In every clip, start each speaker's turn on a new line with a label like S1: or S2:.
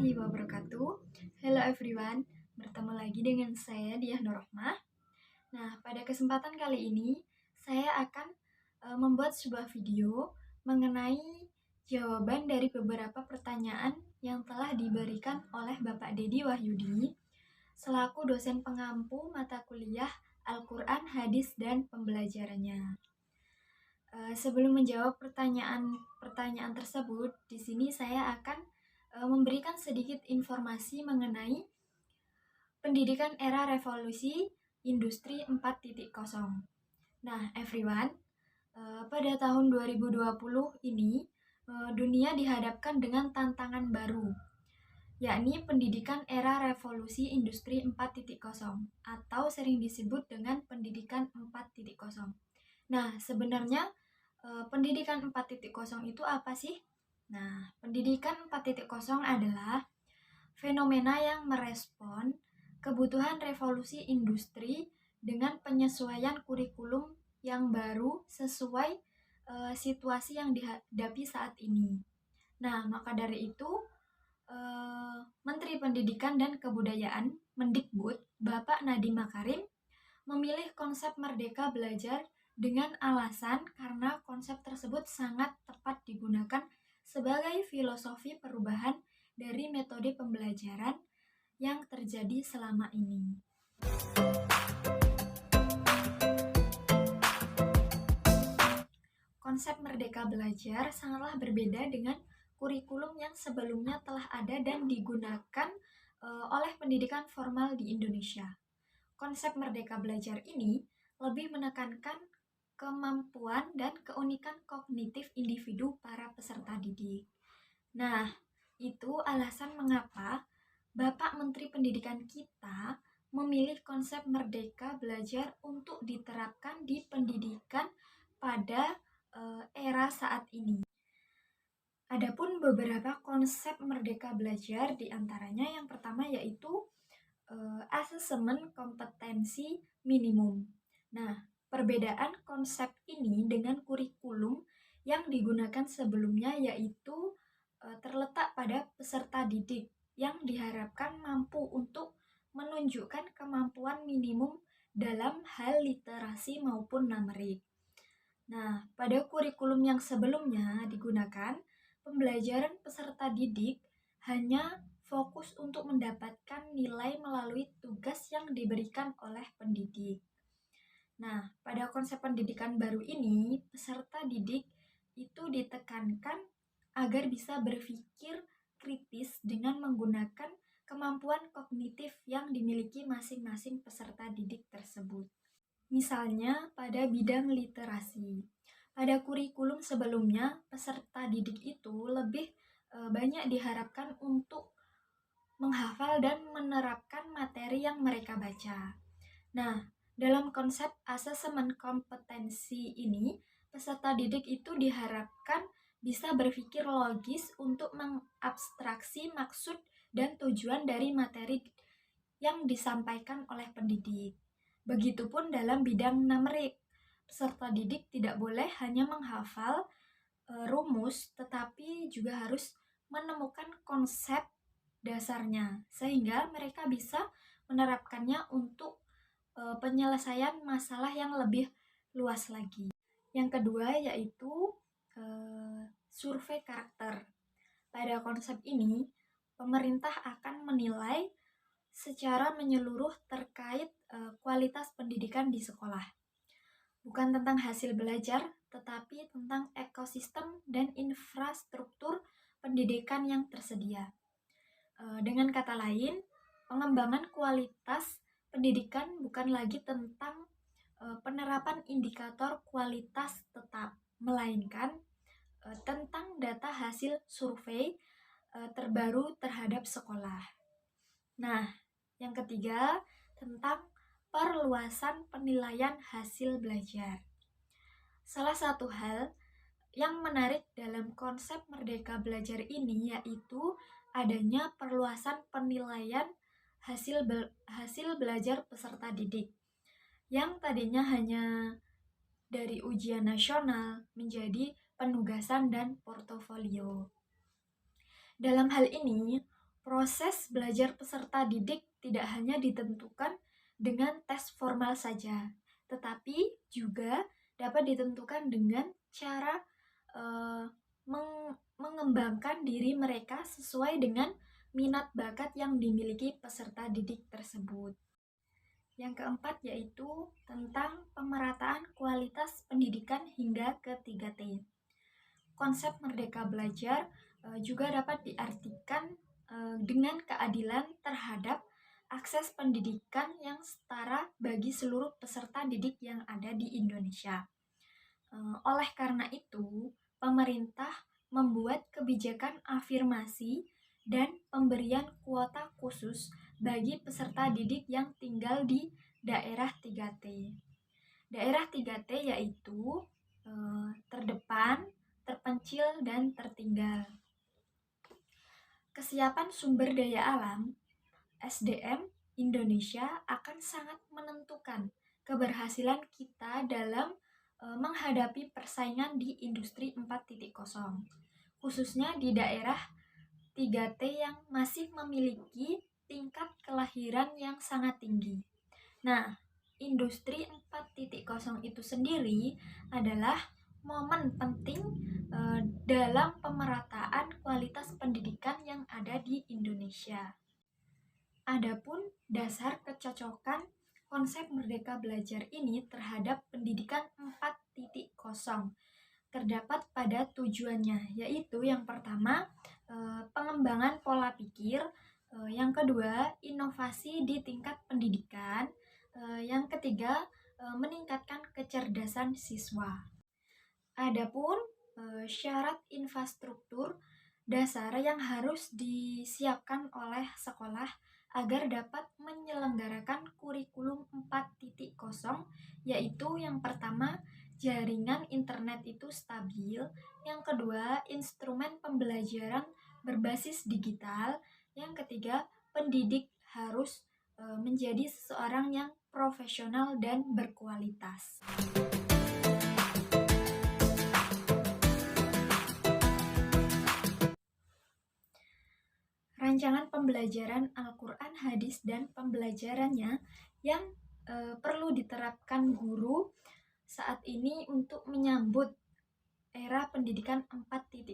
S1: warahmatullahi wabarakatuh. Hello everyone, bertemu lagi dengan saya Diah Nurrohmah. Nah, pada kesempatan kali ini saya akan membuat sebuah video mengenai jawaban dari beberapa pertanyaan yang telah diberikan oleh Bapak Dedi Wahyudi selaku dosen pengampu mata kuliah Al-Quran, Hadis, dan Pembelajarannya. Sebelum menjawab pertanyaan tersebut, di sini saya akan memberikan sedikit informasi mengenai pendidikan era revolusi industri 4.0. Nah, everyone, pada tahun 2020 ini dunia dihadapkan dengan tantangan baru, yakni pendidikan era revolusi industri 4.0 atau sering disebut dengan pendidikan 4.0. Nah, sebenarnya pendidikan 4.0 itu apa sih? Nah, pendidikan 4.0 adalah fenomena yang merespon kebutuhan revolusi industri dengan penyesuaian kurikulum yang baru sesuai situasi yang dihadapi saat ini. Nah, maka dari itu Menteri Pendidikan dan Kebudayaan Mendikbud Bapak Nadiem Makarim memilih konsep Merdeka Belajar dengan alasan karena konsep tersebut sangat tepat digunakan sebagai filosofi perubahan dari metode pembelajaran yang terjadi selama ini. Konsep Merdeka Belajar sangatlah berbeda dengan kurikulum yang sebelumnya telah ada dan digunakan oleh pendidikan formal di Indonesia. Konsep Merdeka Belajar ini lebih menekankan kemampuan dan keunikan kognitif individu para peserta didik. Nah, itu alasan mengapa Bapak Menteri Pendidikan kita memilih konsep Merdeka Belajar untuk diterapkan di pendidikan pada era saat ini. Adapun beberapa konsep Merdeka Belajar diantaranya yang pertama yaitu asesmen kompetensi minimum. Nah, perbedaan konsep ini dengan kurikulum yang digunakan sebelumnya yaitu terletak pada peserta didik yang diharapkan mampu untuk menunjukkan kemampuan minimum dalam hal literasi maupun numerik. Nah, pada kurikulum yang sebelumnya digunakan, pembelajaran peserta didik hanya fokus untuk mendapatkan nilai melalui tugas yang diberikan oleh pendidik. Nah, pada konsep pendidikan baru ini, peserta didik itu ditekankan agar bisa berpikir kritis dengan menggunakan kemampuan kognitif yang dimiliki masing-masing peserta didik tersebut. Misalnya pada bidang literasi. Pada kurikulum sebelumnya, peserta didik itu lebih banyak diharapkan untuk menghafal dan menerapkan materi yang mereka baca. Nah, dalam konsep asesmen kompetensi ini, peserta didik itu diharapkan bisa berpikir logis untuk mengabstraksi maksud dan tujuan dari materi yang disampaikan oleh pendidik. Begitupun dalam bidang numerik, peserta didik tidak boleh hanya menghafal rumus, tetapi juga harus menemukan konsep dasarnya, sehingga mereka bisa menerapkannya untuk penyelesaian masalah yang lebih luas lagi. Yang kedua yaitu survei karakter. Pada konsep ini, pemerintah akan menilai secara menyeluruh terkait kualitas pendidikan di sekolah. Bukan tentang hasil belajar, tetapi tentang ekosistem dan infrastruktur pendidikan yang tersedia. Dengan kata lain, pengembangan kualitas pendidikan bukan lagi tentang penerapan indikator kualitas tetap, melainkan tentang data hasil survei terbaru terhadap sekolah. Nah, yang ketiga tentang perluasan penilaian hasil belajar. Salah satu hal yang menarik dalam konsep Merdeka Belajar ini yaitu adanya perluasan penilaian hasil belajar peserta didik yang tadinya hanya dari ujian nasional menjadi penugasan dan portofolio. Dalam hal ini, Proses belajar peserta didik tidak hanya ditentukan dengan tes formal saja, tetapi juga dapat ditentukan dengan cara mengembangkan diri mereka sesuai dengan minat bakat yang dimiliki peserta didik tersebut. Yang keempat yaitu tentang pemerataan kualitas pendidikan hingga ke 3T. Konsep Merdeka Belajar juga dapat diartikan dengan keadilan terhadap akses pendidikan yang setara bagi seluruh peserta didik yang ada di Indonesia. Oleh karena itu, pemerintah membuat kebijakan afirmasi dan pemberian kuota khusus bagi peserta didik yang tinggal di daerah 3T. Daerah 3T yaitu terdepan, terpencil, dan tertinggal. Kesiapan sumber daya alam (SDM) Indonesia akan sangat menentukan keberhasilan kita dalam menghadapi persaingan di industri 4.0, khususnya di daerah 3T yang masih memiliki tingkat kelahiran yang sangat tinggi. Nah, industri 4.0 itu sendiri adalah momen penting dalam pemerataan kualitas pendidikan yang ada di Indonesia. Adapun dasar kecocokan konsep Merdeka Belajar ini terhadap pendidikan 4.0 terdapat pada tujuannya, yaitu yang pertama pengembangan pola pikir, yang kedua inovasi di tingkat pendidikan, yang ketiga meningkatkan kecerdasan siswa. Adapun syarat infrastruktur dasar yang harus disiapkan oleh sekolah agar dapat menyelenggarakan kurikulum 4.0 yaitu yang pertama jaringan internet itu stabil, yang kedua instrumen pembelajaran berbasis digital, yang ketiga pendidik harus menjadi seseorang yang profesional dan berkualitas. Rancangan pembelajaran Al-Quran, hadis, dan pembelajarannya yang perlu diterapkan guru saat ini untuk menyambut era pendidikan 4.0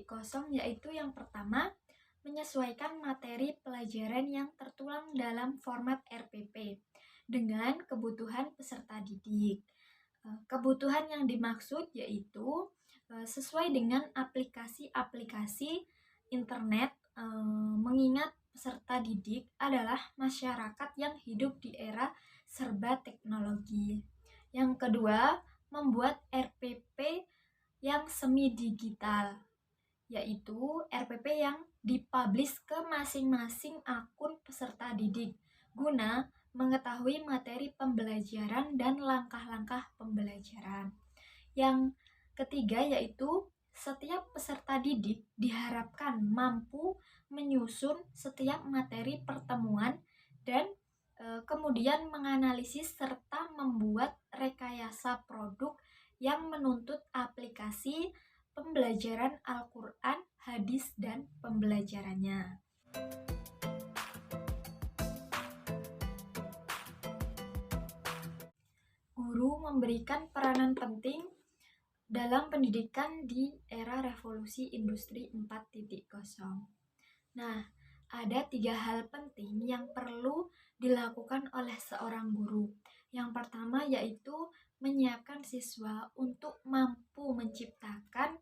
S1: yaitu yang pertama, menyesuaikan materi pelajaran yang tertuang dalam format RPP dengan kebutuhan peserta didik. Kebutuhan yang dimaksud yaitu sesuai dengan aplikasi-aplikasi internet, mengingat peserta didik adalah masyarakat yang hidup di era serba teknologi. Yang kedua, membuat RPP yang semi digital, yaitu RPP yang dipublish ke masing-masing akun peserta didik guna mengetahui materi pembelajaran dan langkah-langkah pembelajaran. Yang ketiga yaitu setiap peserta didik diharapkan mampu menyusun setiap materi pertemuan dan kemudian menganalisis serta membuat rekayasa produk yang menuntut aplikasi pembelajaran Al-Quran, hadis, dan pembelajarannya. Guru memberikan peranan penting dalam pendidikan di era revolusi industri 4.0. Nah, ada 3 hal penting yang perlu dilakukan oleh seorang guru. Yang pertama yaitu menyiapkan siswa untuk mampu menciptakan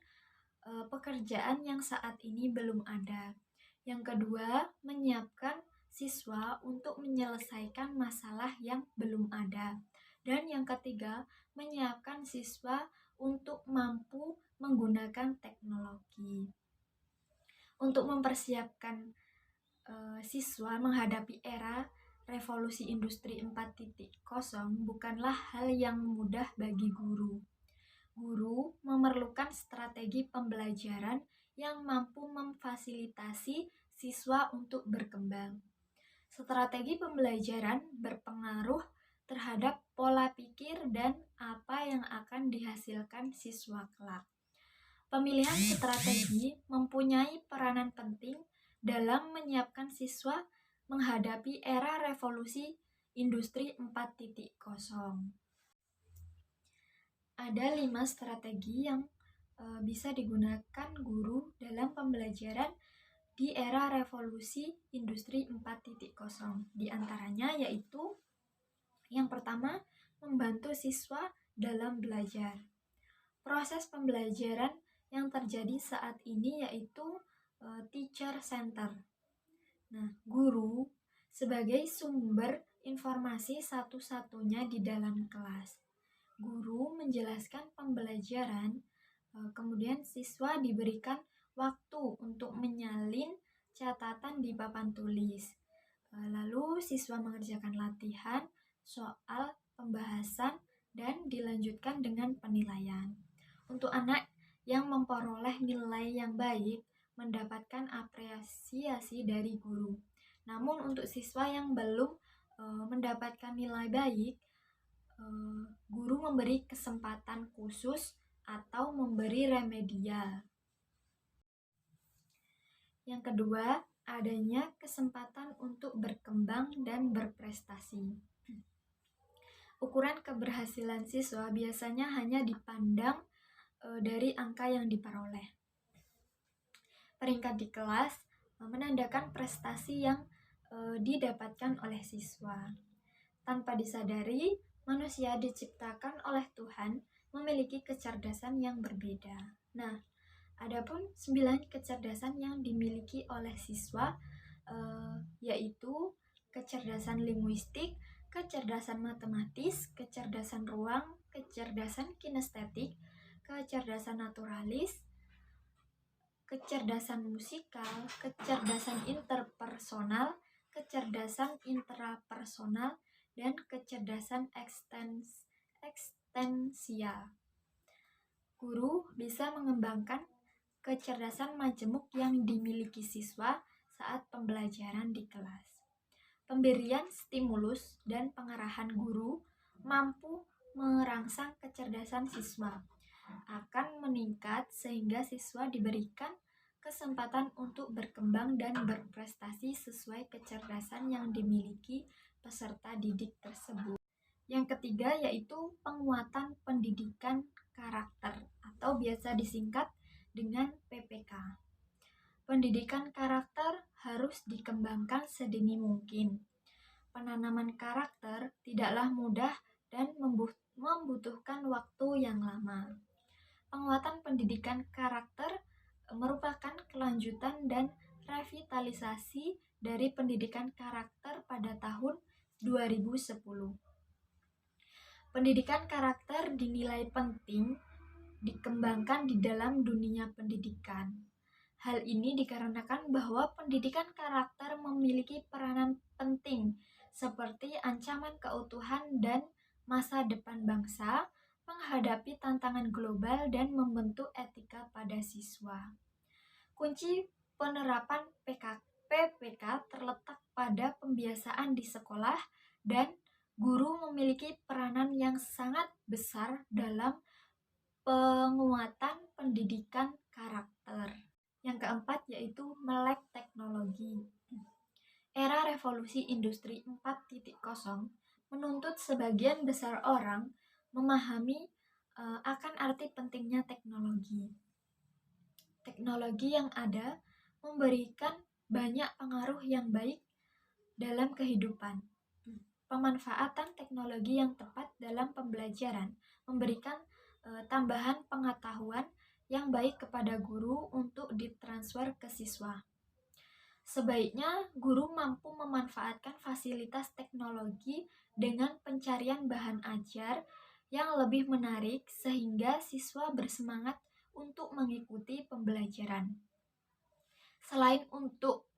S1: pekerjaan yang saat ini belum ada. Yang kedua, menyiapkan siswa untuk menyelesaikan masalah yang belum ada. Dan yang ketiga, menyiapkan siswa untuk mampu menggunakan teknologi. Untuk mempersiapkan siswa menghadapi era revolusi industri 4.0 bukanlah hal yang mudah bagi guru. Guru memerlukan strategi pembelajaran yang mampu memfasilitasi siswa untuk berkembang. Strategi pembelajaran berpengaruh terhadap pola pikir dan apa yang akan dihasilkan siswa kelak. Pemilihan strategi mempunyai peranan penting dalam menyiapkan siswa menghadapi era revolusi industri 4.0. Ada 5 strategi yang bisa digunakan guru dalam pembelajaran di era revolusi industri 4.0. Di antaranya yaitu yang pertama, membantu siswa dalam belajar. Proses pembelajaran yang terjadi saat ini yaitu teacher center. Nah, guru sebagai sumber informasi satu-satunya di dalam kelas. Guru menjelaskan pembelajaran, kemudian siswa diberikan waktu untuk menyalin catatan di papan tulis. Lalu siswa mengerjakan latihan, soal, pembahasan, dan dilanjutkan dengan penilaian. Untuk anak yang memperoleh nilai yang baik, mendapatkan apresiasi dari guru. Namun untuk siswa yang belum mendapatkan nilai baik, guru memberi kesempatan khusus atau memberi remedial. Yang kedua, adanya kesempatan untuk berkembang dan berprestasi. Ukuran keberhasilan siswa biasanya hanya dipandang dari angka yang diperoleh. Peringkat di kelas menandakan prestasi yang didapatkan oleh siswa. Tanpa disadari, manusia diciptakan oleh Tuhan memiliki kecerdasan yang berbeda. Nah, adapun 9 kecerdasan yang dimiliki oleh siswa yaitu kecerdasan linguistik, kecerdasan matematis, kecerdasan ruang, kecerdasan kinestetik, kecerdasan naturalis, kecerdasan musikal, kecerdasan interpersonal, kecerdasan intrapersonal, dan kecerdasan ekstensial. Guru bisa mengembangkan kecerdasan majemuk yang dimiliki siswa saat pembelajaran di kelas. Pemberian stimulus dan pengarahan guru mampu merangsang kecerdasan siswa akan meningkat sehingga siswa diberikan kesempatan untuk berkembang dan berprestasi sesuai kecerdasan yang dimiliki peserta didik tersebut. Yang ketiga yaitu penguatan pendidikan karakter atau biasa disingkat dengan PPK. Pendidikan karakter harus dikembangkan sedini mungkin. Penanaman karakter tidaklah mudah dan membutuhkan waktu yang lama. Penguatan pendidikan karakter merupakan kelanjutan dan revitalisasi dari pendidikan karakter pada tahun 2010. Pendidikan karakter dinilai penting dikembangkan di dalam dunia pendidikan. Hal ini dikarenakan bahwa pendidikan karakter memiliki peranan penting seperti ancaman keutuhan dan masa depan bangsa, menghadapi tantangan global, dan membentuk etika pada siswa. Kunci penerapan PPK terletak pada pembiasaan di sekolah, dan guru memiliki peranan yang sangat besar dalam penguatan pendidikan karakter. Yang keempat yaitu melek teknologi. Era revolusi industri 4.0 menuntut sebagian besar orang memahami akan arti pentingnya teknologi. Teknologi yang ada memberikan banyak pengaruh yang baik dalam kehidupan. Pemanfaatan teknologi yang tepat dalam pembelajaran memberikan tambahan pengetahuan yang baik kepada guru untuk ditransfer ke siswa. Sebaiknya guru mampu memanfaatkan fasilitas teknologi dengan pencarian bahan ajar yang lebih menarik sehingga siswa bersemangat untuk mengikuti pembelajaran. Selain untuk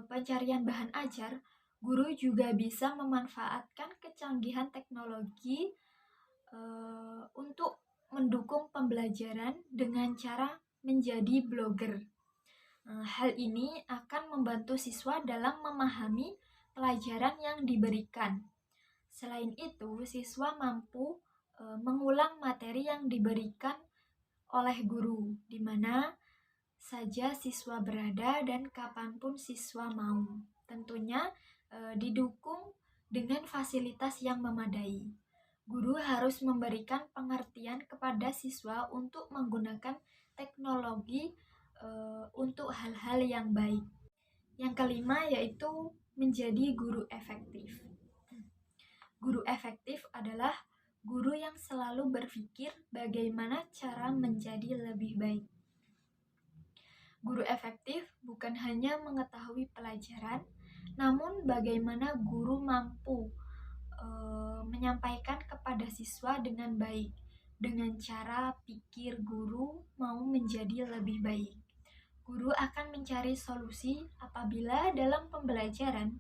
S1: pencarian bahan ajar, guru juga bisa memanfaatkan kecanggihan teknologi untuk mendukung pembelajaran dengan cara menjadi blogger. Hal ini akan membantu siswa dalam memahami pelajaran yang diberikan. Selain itu, siswa mampu mengulang materi yang diberikan oleh guru, di mana saja siswa berada dan kapanpun siswa mau. Tentunya didukung dengan fasilitas yang memadai. Guru harus memberikan pengertian kepada siswa untuk menggunakan teknologi untuk hal-hal yang baik. Yang kelima yaitu menjadi guru efektif. Guru efektif adalah guru yang selalu berpikir bagaimana cara menjadi lebih baik. Guru efektif bukan hanya mengetahui pelajaran, namun bagaimana guru mampu menyampaikan kepada siswa dengan baik, dengan cara pikir guru mau menjadi lebih baik. Guru akan mencari solusi apabila dalam pembelajaran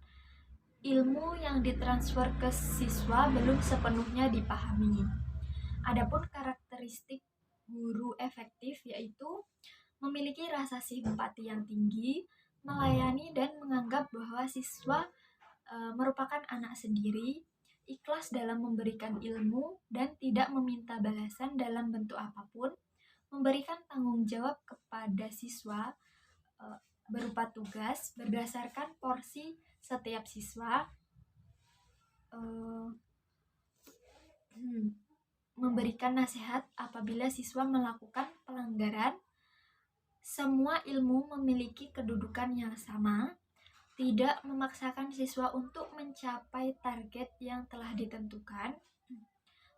S1: ilmu yang ditransfer ke siswa belum sepenuhnya dipahami. Adapun karakteristik guru efektif yaitu memiliki rasa simpati yang tinggi, melayani dan menganggap bahwa siswa merupakan anak sendiri, ikhlas dalam memberikan ilmu dan tidak meminta balasan dalam bentuk apapun, memberikan tanggung jawab kepada siswa berupa tugas berdasarkan porsi setiap siswa, memberikan nasihat apabila siswa melakukan pelanggaran. Semua ilmu memiliki kedudukan yang sama, tidak memaksakan siswa untuk mencapai target yang telah ditentukan,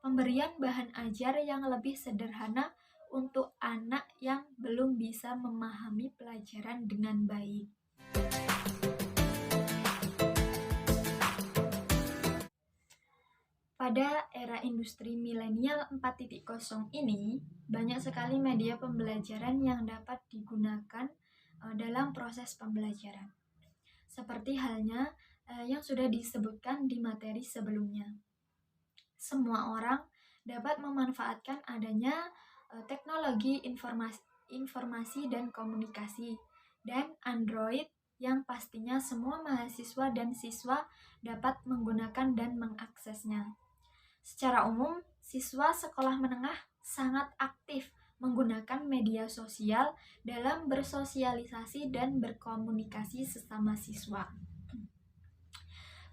S1: pemberian bahan ajar yang lebih sederhana untuk anak yang belum bisa memahami pelajaran dengan baik. Pada era industri milenial 4.0 ini, banyak sekali media pembelajaran yang dapat digunakan dalam proses pembelajaran. Seperti halnya yang sudah disebutkan di materi sebelumnya. Semua orang dapat memanfaatkan adanya teknologi informasi dan komunikasi dan Android yang pastinya semua mahasiswa dan siswa dapat menggunakan dan mengaksesnya. Secara umum, siswa sekolah menengah sangat aktif menggunakan media sosial dalam bersosialisasi dan berkomunikasi sesama siswa.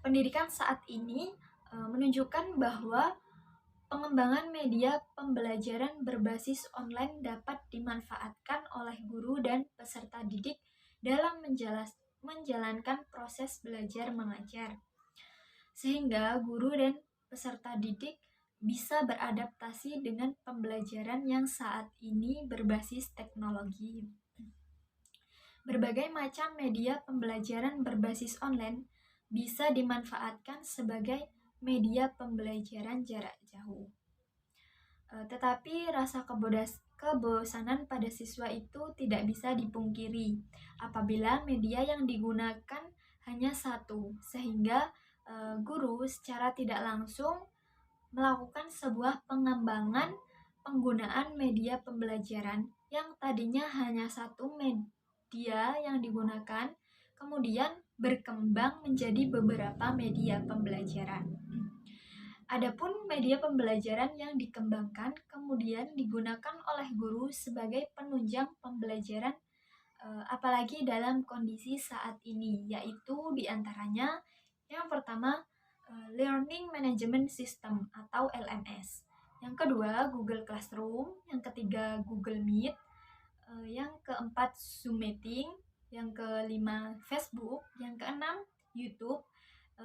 S1: Pendidikan saat ini menunjukkan bahwa pengembangan media pembelajaran berbasis online dapat dimanfaatkan oleh guru dan peserta didik dalam menjalankan proses belajar mengajar. Sehingga guru dan peserta didik bisa beradaptasi dengan pembelajaran yang saat ini berbasis teknologi. Berbagai macam media pembelajaran berbasis online bisa dimanfaatkan sebagai media pembelajaran jarak jauh. Tetapi rasa kebosanan pada siswa itu tidak bisa dipungkiri apabila media yang digunakan hanya satu, sehingga guru secara tidak langsung melakukan sebuah pengembangan penggunaan media pembelajaran yang tadinya hanya satu media yang digunakan, kemudian berkembang menjadi beberapa media pembelajaran. Adapun media pembelajaran yang dikembangkan kemudian digunakan oleh guru sebagai penunjang pembelajaran, apalagi dalam kondisi saat ini, yaitu diantaranya yang pertama Learning Management System atau LMS, yang kedua Google Classroom, yang ketiga Google Meet, yang keempat Zoom Meeting, yang kelima Facebook, yang keenam YouTube,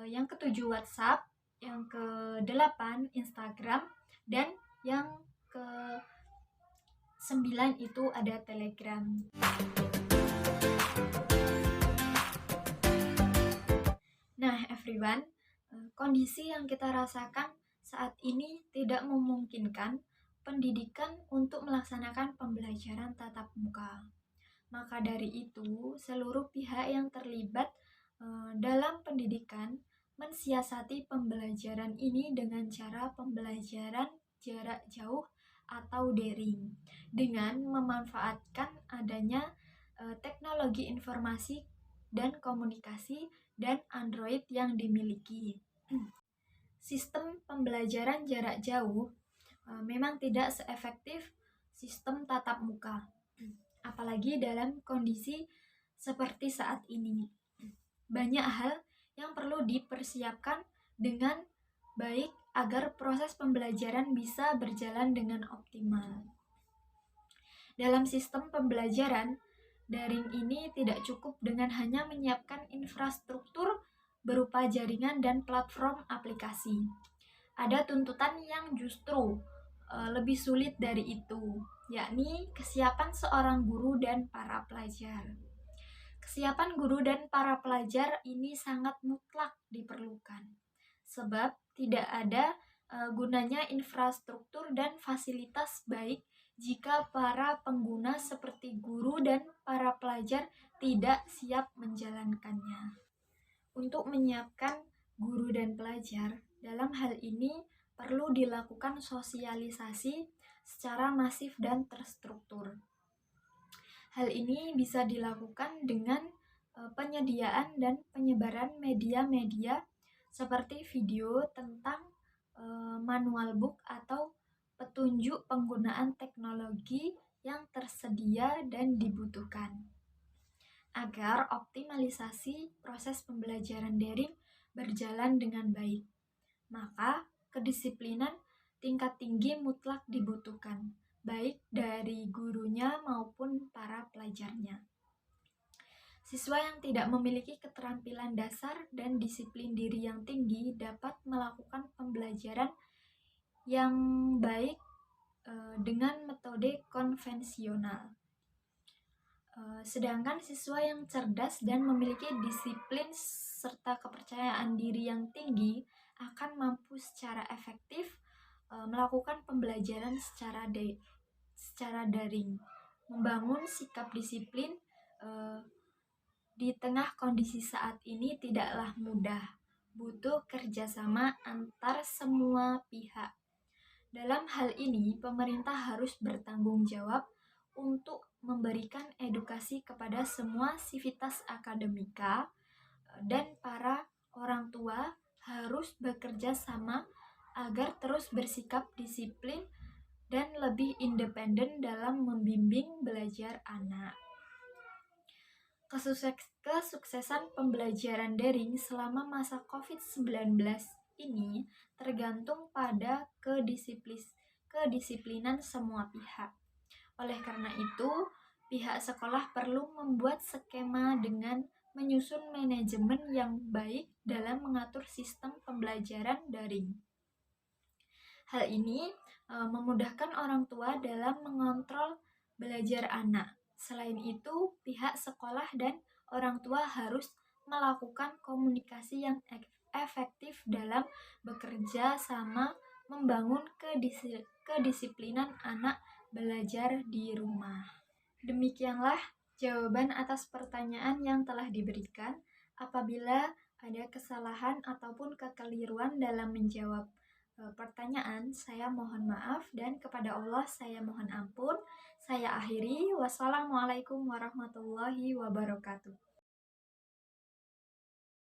S1: yang ketujuh WhatsApp, yang kedelapan Instagram, dan yang ke-9 itu ada Telegram. Nah, everyone, kondisi yang kita rasakan saat ini tidak memungkinkan pendidikan untuk melaksanakan pembelajaran tatap muka. Maka dari itu, seluruh pihak yang terlibat dalam pendidikan mensiasati pembelajaran ini dengan cara pembelajaran jarak jauh atau daring, dengan memanfaatkan adanya teknologi informasi dan komunikasi dan Android yang dimiliki. Sistem pembelajaran jarak jauh memang tidak seefektif sistem tatap muka. Apalagi apalagi dalam kondisi seperti saat ini. Banyak hal yang perlu dipersiapkan dengan baik agar proses pembelajaran bisa berjalan dengan optimal. Dalam sistem pembelajaran daring ini tidak cukup dengan hanya menyiapkan infrastruktur berupa jaringan dan platform aplikasi. Ada tuntutan yang justru lebih sulit dari itu, yakni kesiapan seorang guru dan para pelajar. Kesiapan guru dan para pelajar ini sangat mutlak diperlukan, sebab tidak ada gunanya infrastruktur dan fasilitas baik jika para pengguna seperti guru dan para pelajar tidak siap menjalankannya. Untuk menyiapkan guru dan pelajar, dalam hal ini perlu dilakukan sosialisasi secara masif dan terstruktur. Hal ini bisa dilakukan dengan penyediaan dan penyebaran media-media seperti video tentang manual book atau petunjuk penggunaan teknologi yang tersedia dan dibutuhkan. Agar optimalisasi proses pembelajaran daring berjalan dengan baik, maka kedisiplinan tingkat tinggi mutlak dibutuhkan, baik dari gurunya maupun para pelajarnya. Siswa yang tidak memiliki keterampilan dasar dan disiplin diri yang tinggi dapat melakukan pembelajaran yang baik dengan metode konvensional. Sedangkan siswa yang cerdas dan memiliki disiplin serta kepercayaan diri yang tinggi akan mampu secara efektif melakukan pembelajaran secara daring. Membangun sikap disiplin di tengah kondisi saat ini tidaklah mudah, butuh kerjasama antar semua pihak. Dalam hal ini, pemerintah harus bertanggung jawab untuk memberikan edukasi kepada semua sivitas akademika dan para orang tua harus bekerja sama agar terus bersikap disiplin dan lebih independen dalam membimbing belajar anak. Kesuksesan pembelajaran daring selama masa COVID-19 ini tergantung pada kedisiplinan semua pihak. Oleh karena itu, pihak sekolah perlu membuat skema dengan menyusun manajemen yang baik dalam mengatur sistem pembelajaran daring. Hal ini memudahkan orang tua dalam mengontrol belajar anak. Selain itu, pihak sekolah dan orang tua harus melakukan komunikasi yang efektif dalam bekerja sama membangun kedisiplinan anak belajar di rumah. Demikianlah jawaban atas pertanyaan yang telah diberikan. Apabila ada kesalahan ataupun kekeliruan dalam menjawab pertanyaan, saya mohon maaf dan kepada Allah saya mohon ampun. Saya akhiri. Wassalamualaikum warahmatullahi wabarakatuh.